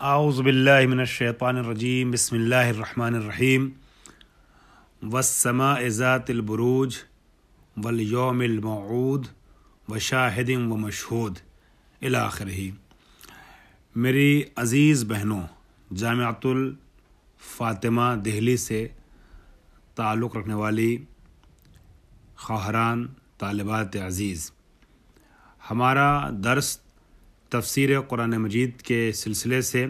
اعوذ باللہ من الشیطان الرجیم بسم اللہ الرحمن الرحیم والسماء ذات البروج والیوم الموعود وشاہد ومشہود الی آخرہ۔ میری عزیز بہنوں، جامعۃ الفاطمہ دہلی سے تعلق رکھنے والی خواہران طالبات عزیز، ہمارا درس تفسیر قرآن مجید کے سلسلے سے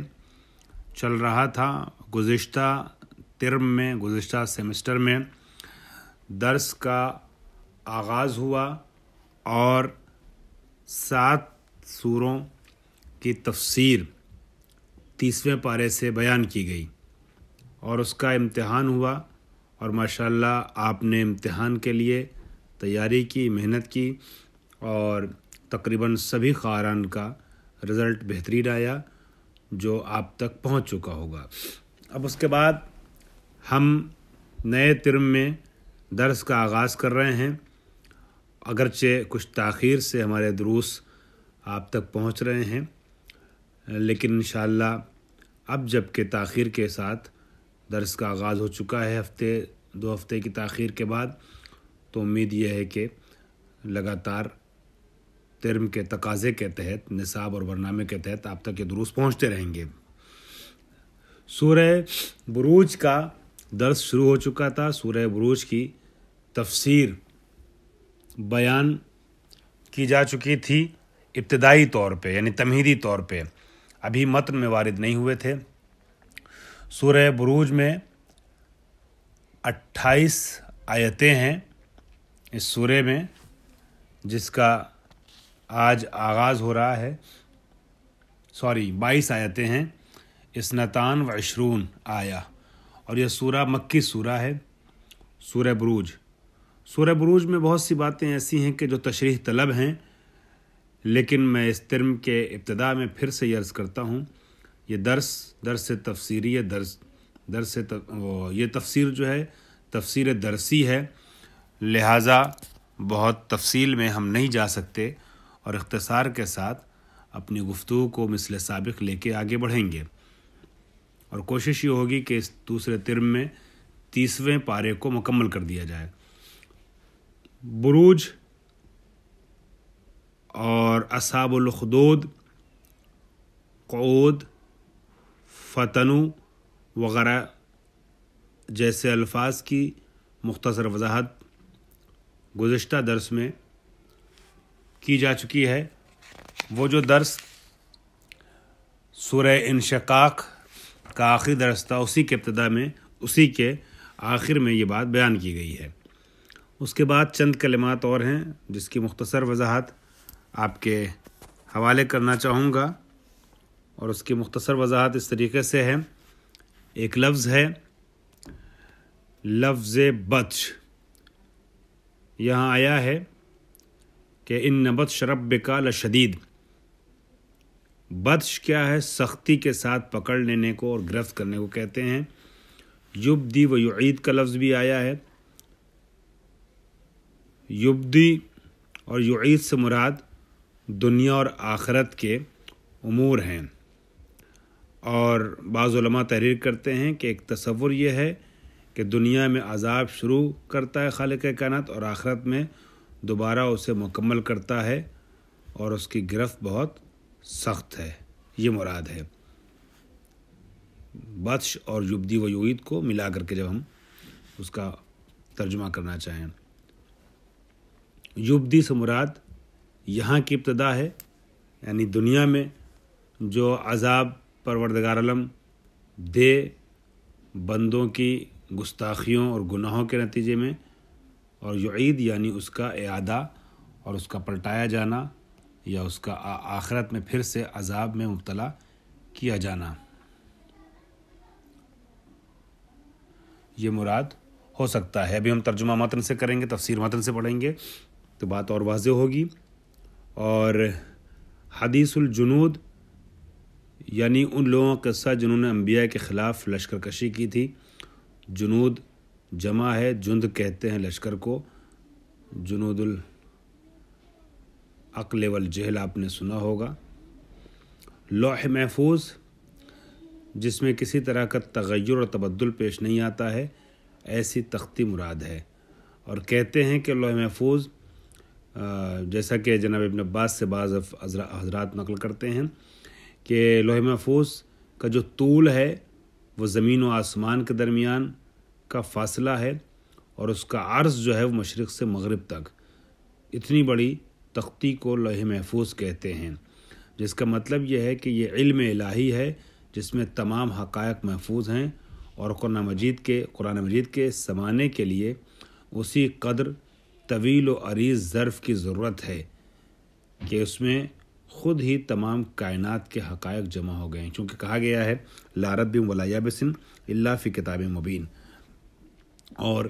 چل رہا تھا۔ گزشتہ ترم میں، گزشتہ سیمسٹر میں درس کا آغاز ہوا اور 7 سوروں کی تفسیر 30ویں پارے سے بیان کی گئی اور اس کا امتحان ہوا، اور ماشاءاللہ آپ نے امتحان کے لیے تیاری کی، محنت کی، اور تقریباً سبھی خواہران کا رزلٹ بہترین آیا جو آپ تک پہنچ چکا ہوگا۔ اب اس کے بعد ہم نئے ترم میں درس کا آغاز کر رہے ہیں، اگرچہ کچھ تاخیر سے ہمارے دروس آپ تک پہنچ رہے ہیں، لیکن انشاءاللہ اب جب کہ تاخیر کے ساتھ درس کا آغاز ہو چکا ہے، 2 ہفتے کی تاخیر کے بعد، تو امید یہ ہے کہ لگاتار ترم کے تقاضے کے تحت، نصاب اور برنامے کے تحت آپ تک یہ دروس پہنچتے رہیں گے۔ سورہ بروج کا درس شروع ہو چکا تھا۔ سورہ بروج کی تفسیر بیان کی جا چکی تھی ابتدائی طور پہ، یعنی تمہیدی طور پہ، ابھی متن میں وارد نہیں ہوئے تھے۔ سورہ بروج میں 28 آیتیں ہیں اس سورے میں، جس کا آج آغاز ہو رہا ہے۔ 22 آیتیں ہیں، 22 آیا، اور یہ سورہ مکی سورہ ہے، سورہ بروج۔ سورہ بروج میں بہت سی باتیں ایسی ہیں کہ جو تشریح طلب ہیں، لیکن میں اس ترم کے ابتدا میں پھر سے یہ عرض کرتا ہوں، یہ درس تفسیری ہے، یہ تفسیر جو ہے تفسیر درسی ہے، لہٰذا بہت تفصیل میں ہم نہیں جا سکتے، اور اختصار کے ساتھ اپنی گفتگو کو مثل سابق لے کے آگے بڑھیں گے، اور کوشش یہ ہوگی کہ اس دوسرے ترم میں 30ویں پارے کو مکمل کر دیا جائے۔ بروج اور اصحاب الاخدود، قعود، فتنو وغیرہ جیسے الفاظ کی مختصر وضاحت گزشتہ درس میں کی جا چکی ہے۔ وہ جو درس سورہ انشقاق کا آخری درس تھا، اسی کے ابتدا میں، اسی کے آخر میں یہ بات بیان کی گئی ہے۔ اس کے بعد چند کلمات اور ہیں جس کی مختصر وضاحت آپ کے حوالے کرنا چاہوں گا، اور اس کی مختصر وضاحت اس طریقے سے ہے۔ ایک لفظ ہے، لفظ بطش، یہاں آیا ہے کہ ان بطش ربک لشدید۔ بطش کیا ہے؟ سختی کے ساتھ پکڑ لینے کو اور گرفت کرنے کو کہتے ہیں۔ یبدی و یعید کا لفظ بھی آیا ہے۔ یبدی اور یعید سے مراد دنیا اور آخرت کے امور ہیں، اور بعض علماء تحریر کرتے ہیں کہ ایک تصور یہ ہے کہ دنیا میں عذاب شروع کرتا ہے خالق کائنات، اور آخرت میں دوبارہ اسے مکمل کرتا ہے، اور اس کی گرفت بہت سخت ہے، یہ مراد ہے۔ بطش اور یبدی و یعید کو ملا کر کے جب ہم اس کا ترجمہ کرنا چاہیں، یبدی سے مراد یہاں کی ابتدا ہے، یعنی دنیا میں جو عذاب پروردگار عالم دے بندوں کی گستاخیوں اور گناہوں کے نتیجے میں، اور یعید یعنی اس کا اعادہ اور اس کا پلٹایا جانا، یا اس کا آخرت میں پھر سے عذاب میں مبتلا کیا جانا، یہ مراد ہو سکتا ہے۔ ابھی ہم ترجمہ متن سے کریں گے، تفسیر متن سے پڑھیں گے تو بات اور واضح ہوگی۔ اور حدیث الجنود یعنی ان لوگوں کا قصہ جنہوں نے انبیاء کے خلاف لشکر کشی کی تھی۔ جنود جمع ہے، جند کہتے ہیں لشکر کو۔ جنود العقل والجہل آپ نے سنا ہوگا۔ لوح محفوظ جس میں کسی طرح کا تغیر اور تبدل پیش نہیں آتا ہے، ایسی تختی مراد ہے۔ اور کہتے ہیں کہ لوح محفوظ، جیسا کہ جناب ابن عباس سے بعض حضرات نقل کرتے ہیں کہ لوح محفوظ کا جو طول ہے وہ زمین و آسمان کے درمیان کا فاصلہ ہے، اور اس کا عرض جو ہے وہ مشرق سے مغرب تک، اتنی بڑی تختی کو لوح محفوظ کہتے ہیں، جس کا مطلب یہ ہے کہ یہ علم الہی ہے جس میں تمام حقائق محفوظ ہیں، اور قرآن مجید کے سمانے کے لیے اسی قدر طویل و عریض ظرف کی ضرورت ہے کہ اس میں خود ہی تمام کائنات کے حقائق جمع ہو گئے ہیں، چونکہ کہا گیا ہے لا رتب ولا یابس الا فی کتاب مبین۔ اور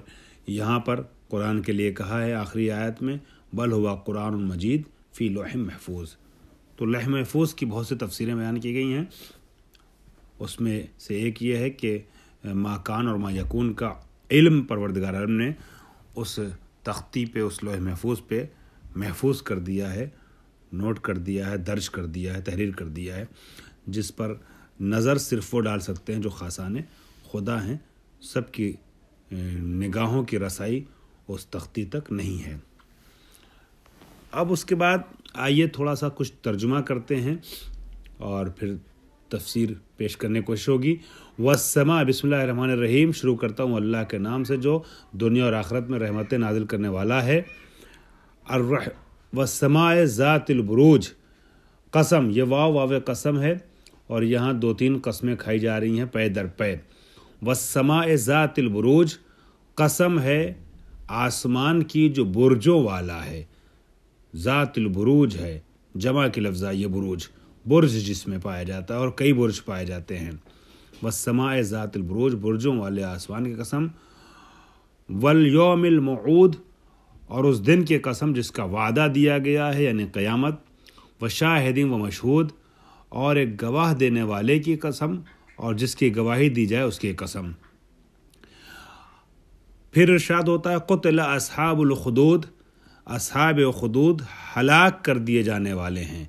یہاں پر قرآن کے لیے کہا ہے آخری آیت میں بل ہوا قرآن مجید فی لوح محفوظ۔ تو لوح محفوظ کی بہت سی تفسیریں بیان کی گئی ہیں، اس میں سے ایک یہ ہے کہ ما کان اور ما یکون کا علم پروردگار عالم نے اس تختی پہ، اس لوح محفوظ پہ محفوظ کر دیا ہے، نوٹ کر دیا ہے، درج کر دیا ہے، تحریر کر دیا ہے، جس پر نظر صرف وہ ڈال سکتے ہیں جو خاصان خدا ہیں، سب کی نگاہوں کی رسائی اس تختی تک نہیں ہے۔ اب اس کے بعد آئیے تھوڑا سا کچھ ترجمہ کرتے ہیں اور پھر تفسیر پیش کرنے کی کوشش ہوگی۔ والسماء، بسم اللہ الرحمن الرحیم، شروع کرتا ہوں اللہ کے نام سے جو دنیا اور آخرت میں رحمتیں نازل کرنے والا ہے۔ والسماء ذات البروج، قسم، یہ واو قسم ہے، اور یہاں 2-3 قسمیں کھائی جا رہی ہیں پے در پے۔ والسماء ذات البروج، قسم ہے آسمان کی جو برجوں والا ہے، ذات البروج ہے، جمع کی لفظ ہے یہ بروج، برج جس میں پایا جاتا ہے، اور کئی برج پائے جاتے ہیں۔ والسماء ذات البروج، برجوں والے آسمان کی قسم۔ والیوم الموعود، اور اس دن کی قسم جس کا وعدہ دیا گیا ہے یعنی قیامت۔ وشاہد و مشہود، اور ایک گواہ دینے والے کی قسم، اور جس کی گواہی دی جائے اس کی قسم۔ پھر ارشاد ہوتا ہے قتل اصحاب الخدود، اصحاب خدود ہلاک کر دیے جانے والے ہیں۔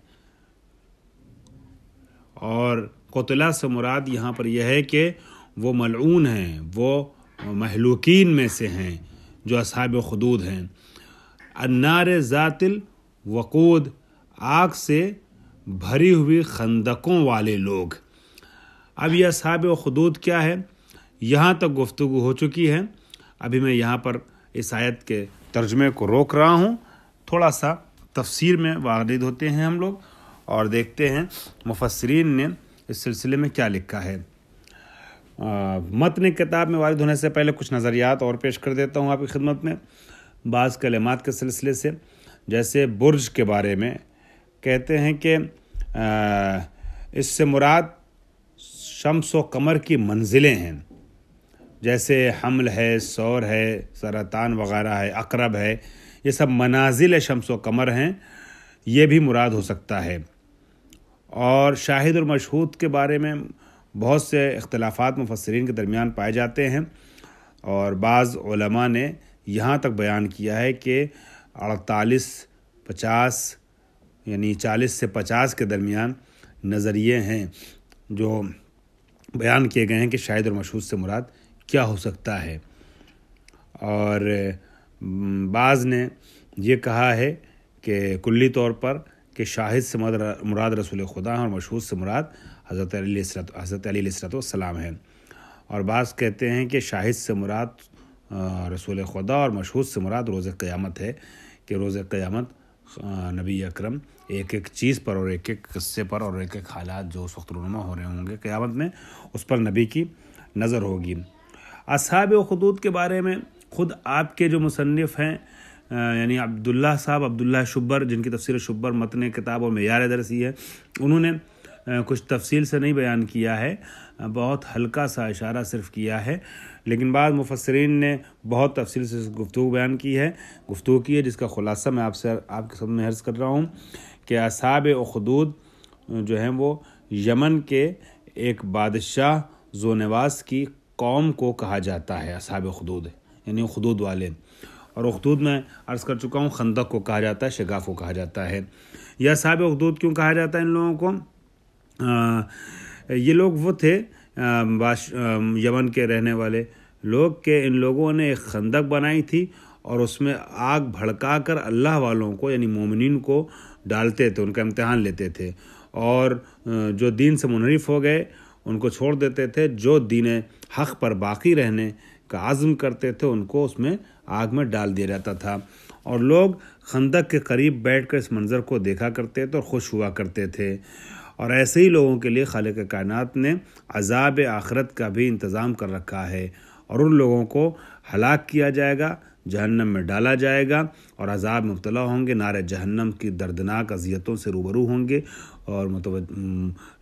اور قتلہ سے مراد یہاں پر یہ ہے کہ وہ ملعون ہیں، وہ مہلوکین میں سے ہیں جو اصحاب خدود ہیں۔ النار ذات الوقود، آگ سے بھری ہوئی خندقوں والے لوگ۔ اب یہ اصحاب خدود کیا ہے، یہاں تک گفتگو ہو چکی ہے، ابھی میں یہاں پر اس آیت کے ترجمے کو روک رہا ہوں، تھوڑا سا تفسیر میں وارد ہوتے ہیں ہم لوگ اور دیکھتے ہیں مفسرین نے اس سلسلے میں کیا لکھا ہے۔ متن کتاب میں وارد ہونے سے پہلے کچھ نظریات اور پیش کر دیتا ہوں آپ کی خدمت میں، بعض کلمات کے سلسلے سے۔ جیسے برج کے بارے میں کہتے ہیں کہ اس سے مراد شمس و قمر کی منزلیں ہیں، جیسے حمل ہے، سور ہے، سرطان وغیرہ ہے، عقرب ہے، یہ سب منازل شمس و قمر ہیں، یہ بھی مراد ہو سکتا ہے۔ اور شاہد اور مشہود کے بارے میں بہت سے اختلافات مفسرین کے درمیان پائے جاتے ہیں، اور بعض علماء نے یہاں تک بیان کیا ہے کہ 48-50 یعنی 40 سے 50 کے درمیان نظریے ہیں جو بیان کیے گئے ہیں کہ شاہد اور مشہود سے مراد کیا ہو سکتا ہے۔ اور بعض نے یہ کہا ہے کہ کلی طور پر کہ شاہد سے مراد رسول خدا اور مشہود سے مراد حضرت علی علیہ السلام ہے، اور بعض کہتے ہیں کہ شاہد سے مراد رسول خدا اور مشہود سے مراد روز قیامت ہے، کہ روز قیامت نبی اکرم ایک ایک چیز پر اور ایک ایک قصے پر اور ایک ایک حالات جو اس وقت رونما ہو رہے ہوں گے قیامت میں، اس پر نبی کی نظر ہوگی۔ اصحاب خدود کے بارے میں خود آپ کے جو مصنف ہیں یعنی عبداللہ شبر، جن کی تفسیر شبر متن کتاب اور معیار درسی ہے، انہوں نے کچھ تفصیل سے نہیں بیان کیا ہے، بہت ہلکا سا اشارہ صرف کیا ہے، لیکن بعض مفسرین نے بہت تفصیل سے گفتگو کی ہے، جس کا خلاصہ میں آپ کے سامنے عرض کر رہا ہوں کہ اصحاب خدود جو ہیں وہ یمن کے ایک بادشاہ ذونواس کی قوم کو کہا جاتا ہے، اصحاب خدود یعنی خدود والے، اور اخدود میں عرض کر چکا ہوں خندق کو کہا جاتا ہے، شگاف کو کہا جاتا ہے۔ یہ اصحاب اخدود کیوں کہا جاتا ہے ان لوگوں کو؟ یہ لوگ وہ تھے یمن کے رہنے والے لوگ کہ ان لوگوں نے ایک خندق بنائی تھی اور اس میں آگ بھڑکا کر اللہ والوں کو یعنی مومنین کو ڈالتے تھے، ان کا امتحان لیتے تھے، اور جو دین سے منحرف ہو گئے ان کو چھوڑ دیتے تھے، جو دین حق پر باقی رہنے کا عزم کرتے تھے ان کو اس میں آگ میں ڈال دیا جاتا تھا، اور لوگ خندق کے قریب بیٹھ کر اس منظر کو دیکھا کرتے تھے اور خوش ہوا کرتے تھے۔ اور ایسے ہی لوگوں کے لیے خالق کائنات نے عذاب آخرت کا بھی انتظام کر رکھا ہے، اور ان لوگوں کو ہلاک کیا جائے گا، جہنم میں ڈالا جائے گا اور عذاب میں مبتلا ہوں گے، نار جہنم کی دردناک اذیتوں سے روبرو ہوں گے اور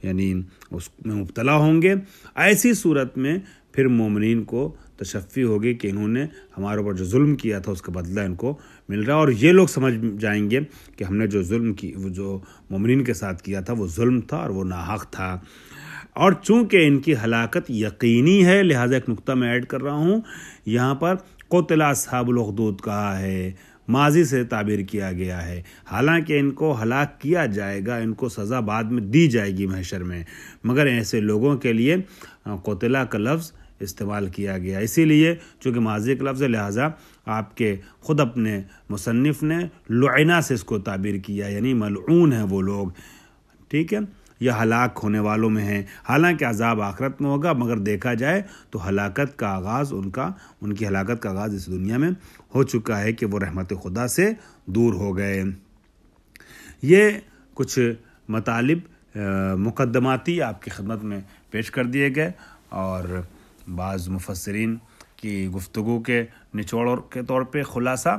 یعنی اس میں مبتلا ہوں گے۔ ایسی صورت میں پھر مومنین کو تشفی ہوگی کہ انہوں نے ہمارے اوپر جو ظلم کیا تھا اس کا بدلہ ان کو مل رہا، اور یہ لوگ سمجھ جائیں گے کہ ہم نے جو ظلم کی جو مومنین کے ساتھ کیا تھا وہ ظلم تھا اور وہ ناحق تھا۔ اور چونکہ ان کی ہلاکت یقینی ہے، لہٰذا ایک نقطہ میں ایڈ کر رہا ہوں، یہاں پر قتل اصحاب الاخدود کہا ہے، ماضی سے تعبیر کیا گیا ہے، حالانکہ ان کو ہلاک کیا جائے گا، ان کو سزا بعد میں دی جائے گی محشر میں، مگر ایسے لوگوں کے لیے قتلہ کا لفظ استعمال کیا گیا، اسی لیے چونکہ ماضی کا لفظ ہے لہٰذا آپ کے خود اپنے مصنف نے لعنا سے اس کو تعبیر کیا، یعنی ملعون ہیں وہ لوگ، ٹھیک ہے، یا ہلاک ہونے والوں میں ہیں، حالانکہ عذاب آخرت میں ہوگا، مگر دیکھا جائے تو ہلاکت کا آغاز ان کی ہلاکت کا آغاز اس دنیا میں ہو چکا ہے کہ وہ رحمت خدا سے دور ہو گئے۔ یہ کچھ مطالب مقدماتی آپ کی خدمت میں پیش کر دیے گئے، اور بعض مفسرین کی گفتگو کے نچوڑ کے طور پہ خلاصہ۔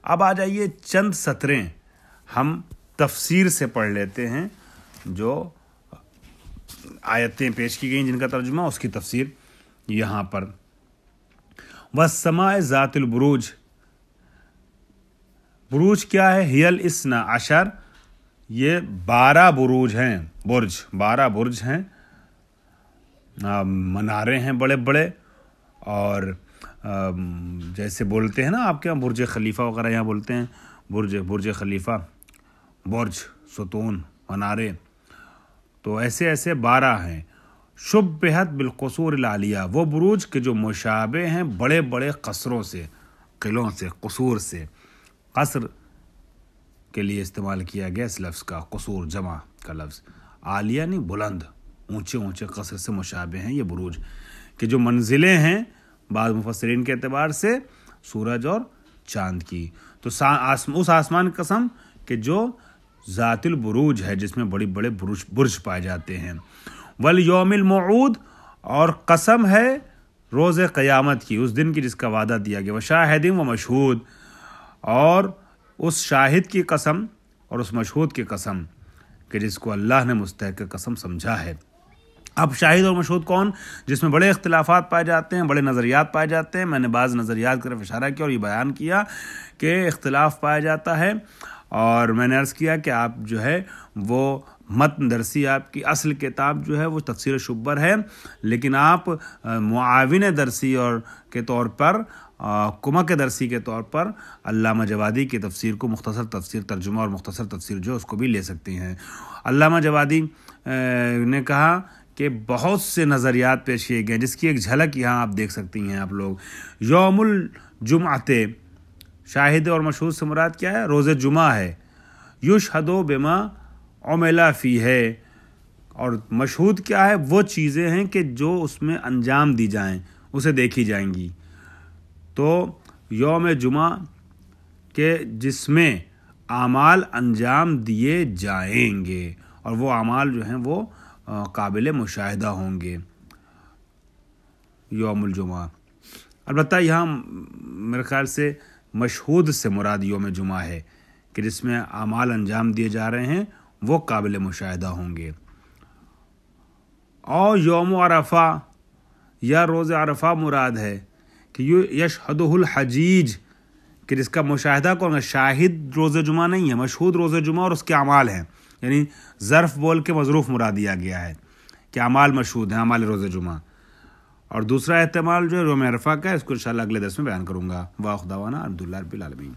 اب آ جائیے چند سطریں ہم تفسیر سے پڑھ لیتے ہیں، جو آیتیں پیش کی گئیں جن کا ترجمہ، اس کی تفسیر یہاں پر۔ وَالسَّمَاءِ ذَاتِ الْبُرُوجِ، بروج کیا ہے؟ ہی الاثنا عشر، یہ 12 بروج ہیں، 12 برج ہیں، منارے ہیں بڑے بڑے، اور جیسے بولتے ہیں نا آپ کے یہاں برج خلیفہ وغیرہ، یہاں بولتے ہیں برج خلیفہ، برج، ستون، منارے، تو ایسے 12 ہیں۔ شبہت بالقصور العالیہ، وہ بروج کے جو مشابہ ہیں بڑے بڑے قصروں سے، قلعوں سے، قصور سے، قصر کے لیے استعمال کیا گیا اس لفظ کا، قصور جمع کا لفظ، عالیہ نہیں بلند، اونچے اونچے قصر سے مشابہ ہیں یہ بروج، کہ جو منزلیں ہیں بعض مفسرین کے اعتبار سے سورج اور چاند کی، تو اس آسمان کی قسم کہ جو ذات البروج ہے، جس میں بڑی بڑے برج پائے جاتے ہیں۔ والیوم الموعود، اور قسم ہے روز قیامت کی، اس دن کی جس کا وعدہ دیا گیا، وشاہد و مشہود، اور اس شاہد کی قسم اور اس مشہود کی قسم کہ جس کو اللہ نے مستحق قسم سمجھا ہے۔ اب شاہد اور مشہود کون؟ جس میں بڑے اختلافات پائے جاتے ہیں، بڑے نظریات پائے جاتے ہیں، میں نے بعض نظریات کی طرف اشارہ کیا اور یہ بیان کیا کہ اختلاف پایا جاتا ہے، اور میں نے عرض کیا کہ آپ جو ہے وہ متن درسی، آپ کی اصل کتاب جو ہے وہ تفسیر شبر ہے، لیکن آپ معاون درسی اور کے طور پر، کمک درسی کے طور پر علامہ جوادی کی تفسیر کو، مختصر تفسیر ترجمہ اور مختصر تفسیر جو اس کو بھی لے سکتے ہیں۔ علامہ جوادی نے کہا کہ بہت سے نظریات پیش کیے گئے، جس کی ایک جھلک یہاں آپ دیکھ سکتی ہیں آپ لوگ۔ یوم الجمعہ، شاہد اور مشہود سے مراد کیا ہے؟ روز جمعہ ہے۔ یشہد بما عمل فیہ، اور مشہود کیا ہے؟ وہ چیزیں ہیں کہ جو اس میں انجام دی جائیں، اسے دیکھی جائیں گی۔ تو یوم جمعہ کے جس میں اعمال انجام دیے جائیں گے، اور وہ اعمال جو ہیں وہ قابل مشاہدہ ہوں گے یوم الجمعہ۔ البتہ یہاں میرے خیال سے مشہود سے مراد یوم جمعہ ہے کہ جس میں اعمال انجام دیے جا رہے ہیں وہ قابل مشاہدہ ہوں گے۔ اور یوم عرفہ یا روز عرفہ مراد ہے کہ یشہدہ الحجیج، کہ جس کا مشاہدہ کون ہے؟ شاہد روز جمعہ نہیں ہے، مشہود روز جمعہ اور اس کے اعمال ہیں، یعنی ظرف بول کے مظروف مراد دیا گیا ہے کہ اعمال مشہود ہیں، اعمال روز جمعہ۔ اور دوسرا احتمال جو ہے یوم عرفہ کا ہے، اس کو انشاءاللہ اگلے درس میں بیان کروں گا۔ واخر دعوانا الحمدللہ رب العالمین۔